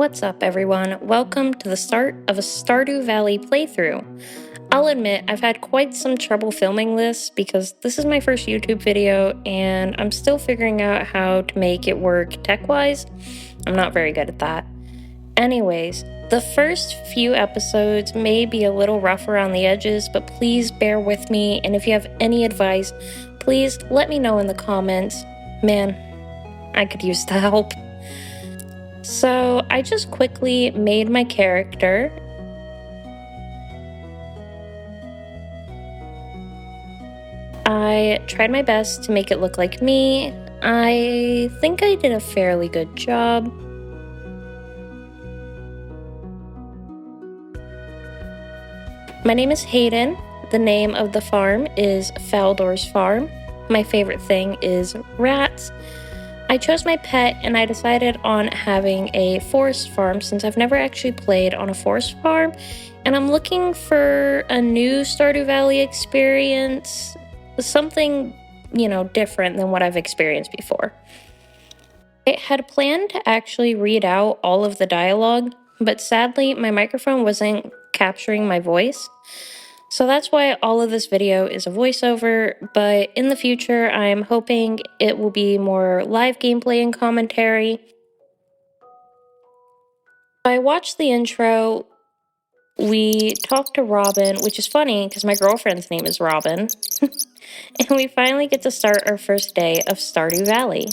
What's up, everyone? Welcome to the start of a Stardew Valley playthrough. I'll admit, I've had quite some trouble filming this because this is my first YouTube video and I'm still figuring out how to make it work tech-wise. I'm not very good at that. Anyways, the first few episodes may be a little rough around the edges, but please bear with me, and if you have any advice, please let me know in the comments. Man, I could use the help. So I just quickly made my character. I tried my best to make it look like me. I think I did a fairly good job. My name is Hayden. The name of the farm is Faldor's Farm. My favorite thing is rats. I chose my pet and I decided on having a forest farm since I've never actually played on a forest farm, and I'm looking for a new Stardew Valley experience, something, different than what I've experienced before. I had planned to actually read out all of the dialogue, but sadly my microphone wasn't capturing my voice. So that's why all of this video is a voiceover, but in the future, I'm hoping it will be more live gameplay and commentary. I watched the intro, we talked to Robin, which is funny because my girlfriend's name is Robin, and we finally get to start our first day of Stardew Valley.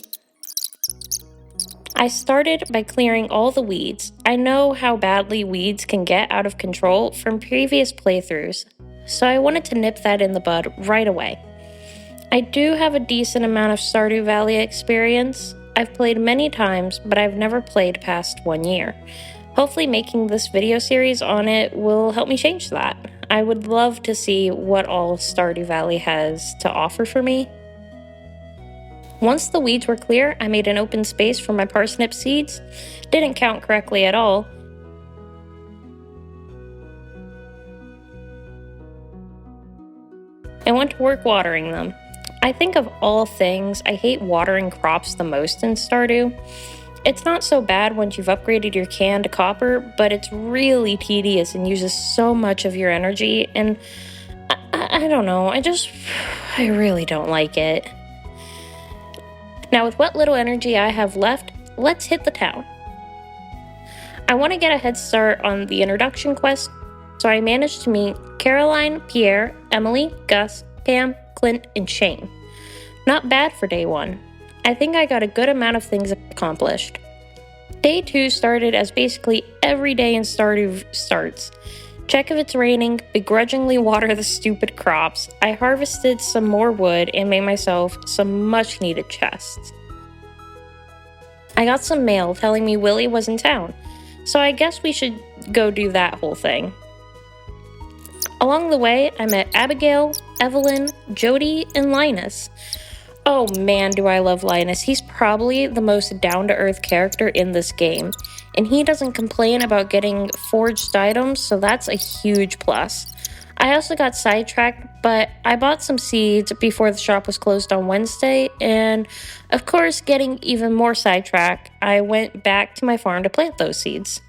I started by clearing all the weeds. I know how badly weeds can get out of control from previous playthroughs, so I wanted to nip that in the bud right away. I do have a decent amount of Stardew Valley experience. I've played many times, but I've never played past 1 year. Hopefully making this video series on it will help me change that. I would love to see what all Stardew Valley has to offer for me. Once the weeds were clear, I made an open space for my parsnip seeds. Didn't count correctly at all. And went to work watering them. I think of all things, I hate watering crops the most in Stardew. It's not so bad once you've upgraded your can to copper, but it's really tedious and uses so much of your energy, and I don't know, I really don't like it. Now with what little energy I have left, let's hit the town. I want to get a head start on the introduction quest, so I managed to meet Caroline, Pierre, Emily, Gus, Pam, Clint, and Shane. Not bad for day 1. I think I got a good amount of things accomplished. Day 2 started as basically every day in Stardew starts. Check if it's raining, begrudgingly water the stupid crops. I harvested some more wood and made myself some much needed chests. I got some mail telling me Willie was in town, so I guess we should go do that whole thing. Along the way, I met Abigail, Evelyn, Jody, and Linus. Oh man, do I love Linus. He's probably the most down-to-earth character in this game, and he doesn't complain about getting forged items, so that's a huge plus. I also got sidetracked, but I bought some seeds before the shop was closed on Wednesday, and of course, getting even more sidetracked, I went back to my farm to plant those seeds.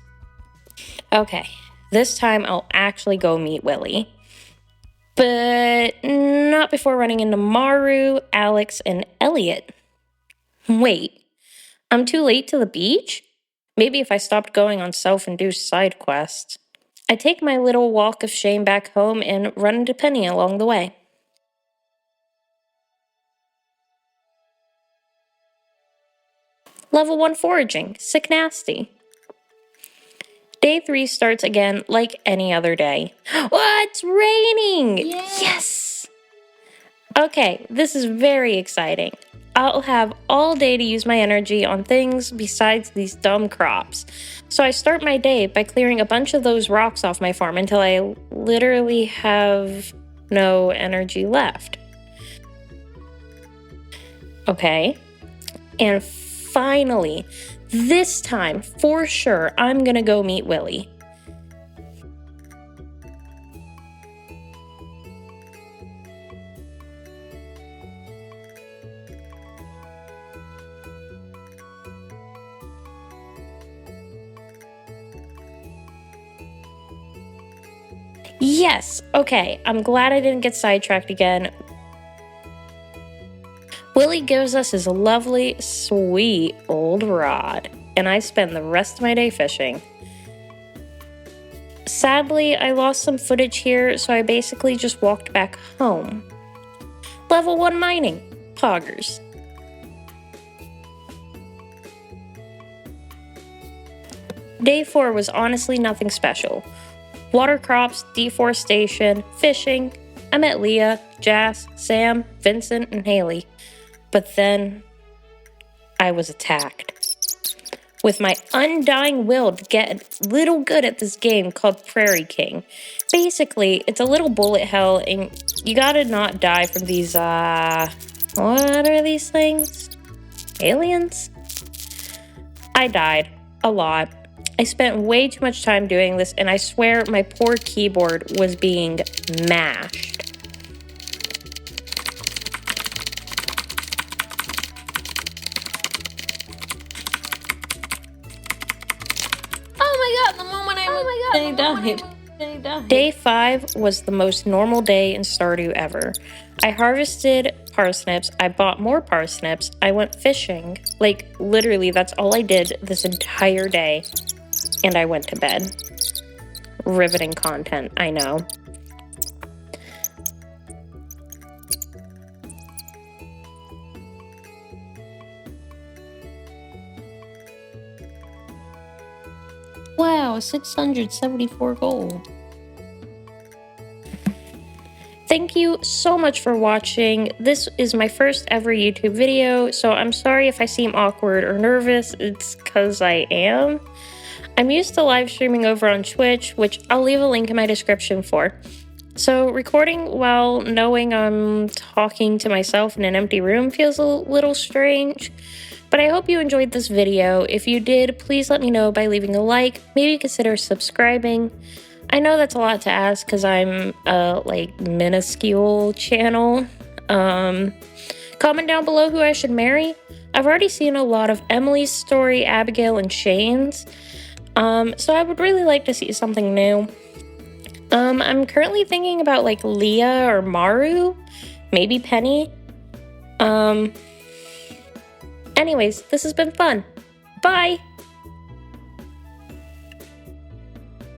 Okay, this time I'll actually go meet Willie. But not before running into Maru, Alex, and Elliot. Wait, I'm too late to the beach? Maybe if I stopped going on self-induced side quests. I take my little walk of shame back home and run into Penny along the way. Level 1 foraging, sick nasty. Day 3 starts again like any other day. Oh, it's raining! Yay! Yes! Okay, this is very exciting. I'll have all day to use my energy on things besides these dumb crops. So I start my day by clearing a bunch of those rocks off my farm until I literally have no energy left. Okay, and finally, this time, for sure, I'm gonna go meet Willie. Yes, okay, I'm glad I didn't get sidetracked again. Willie gives us his lovely, sweet old rod, and I spend the rest of my day fishing. Sadly, I lost some footage here, so I basically just walked back home. Level 1 mining. Poggers. Day 4 was honestly nothing special. Water crops, deforestation, fishing. I met Leah, Jas, Sam, Vincent, and Haley. But then I was attacked. With my undying will to get a little good at this game called Prairie King. Basically, it's a little bullet hell, and you gotta not die from these, what are these things? Aliens? I died. A lot. I spent way too much time doing this, and I swear my poor keyboard was being mashed. Day 5 was the most normal day in Stardew ever. I harvested parsnips, I bought more parsnips, I went fishing. Like, literally, that's all I did this entire day. And I went to bed. Riveting content, I know. Wow, 674 gold. Thank you so much for watching. This is my first ever YouTube video, so I'm sorry if I seem awkward or nervous. It's because I am. I'm used to live streaming over on Twitch, which I'll leave a link in my description for. So recording while knowing I'm talking to myself in an empty room feels a little strange. But I hope you enjoyed this video. If you did, please let me know by leaving a like, maybe consider subscribing. I know that's a lot to ask because I'm a minuscule channel. Comment down below who I should marry. I've already seen a lot of Emily's story, Abigail, and Shane's. So I would really like to see something new. I'm currently thinking about Leah or Maru, maybe Penny. Anyways, this has been fun. Bye!